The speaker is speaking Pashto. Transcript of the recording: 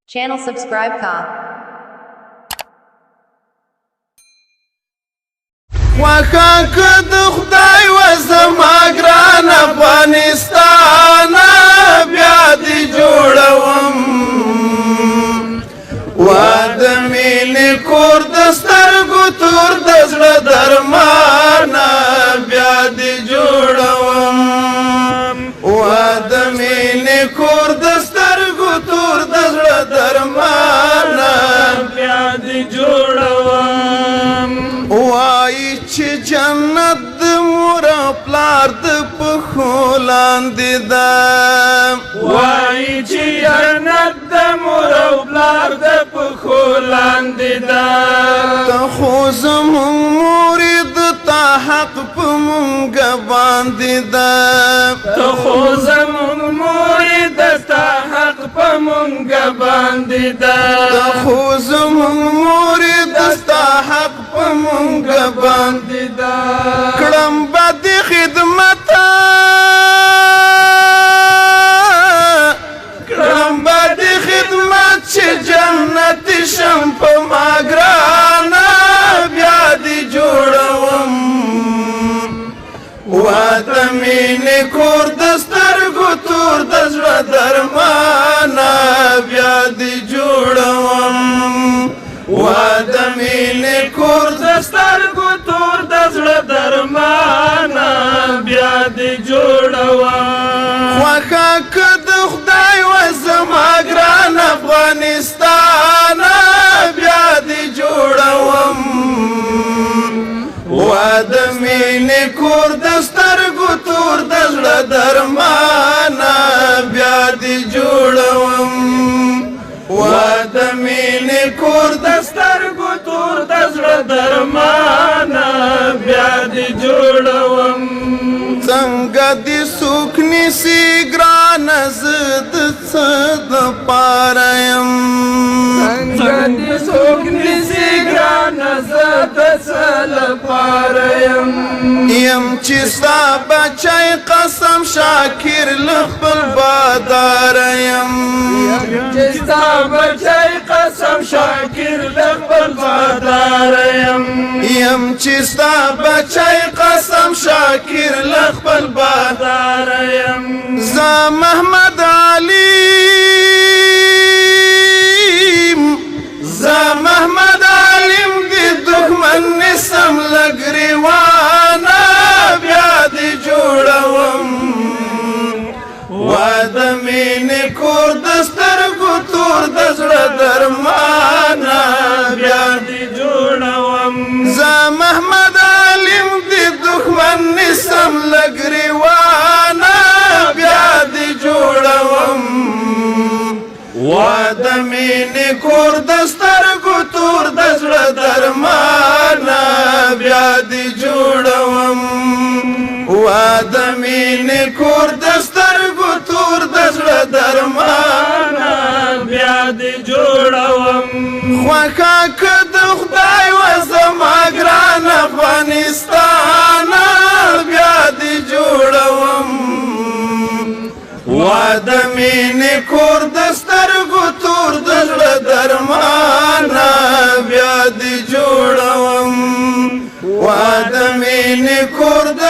Channel subscribe ka. وخا که د خدای و زما ګران افغانستان بیا دې جوړوم واد مینې کور د سترګو تور د زړه درمان بیا دې جوړوم واد مینې کور د سترګو تور د زړه درمان بیا دې جوړوم وای چې جنت د مور او پلار د پښو لاندې ده وای چې جنت د مور او پلار د پښو لاندې ده ته خو زموږ مور د تا حق په مونږ باندې ده ته خو زموږ مور د تا حق په مونږ باندې ده ته خو زموږ مور د تا حق په مونږ باندې ده کړم به د خدمت کړم به د خدمت چې جنت شم په ما ګرانه بیا دې جوړوم واده مینې کور د سترګو تور د زړه درمانه بیا دې جوړوم واده مینې کور د سترګو تور د زړه درمانه بیا دې جوړوم خوښه که د خدای و زما ګران افغانستان بیا دې جوړوم واده مینې کور د سترګو تور د زړه درمانه بیا دې جوړوم واده مینې کور د سترګو تور د زړه درمانه بیا دې جوړوم څنګه دې څوک نیسي ګرانه زه د څه دپاره یم څنګه دې څوک نیسي ګرانه زه د څه لپاره یم چې ستا بچی قسم شاکر له خپل باداره یم چې ستا بچی قسم شاکر له خپل باداره یم چې ستا بچی قسم شاکر له خپل باداره زه محمد علیم زه محمد علیم دې دښمن نسم له ګریوانه بیا دې جوړوم واده مینې کور د سترګو تور د زړه درمانه بیا دې جوړوم زه محمد علیم دې دښمن نسم له ګریوانه بیا دې جوړوم واده مینې کور د سترګو تور د زړه درمانه بیا دې جوړوم واده مینې کور د سترګو تور د زړه درمانه بیا دې جوړوم خوښه که د خدای و زما ګران افغانستان بیا دې جوړوم واده مینې کور د سترګو تور د زړه درمانه بیا دې جوړوم واده مینې کور د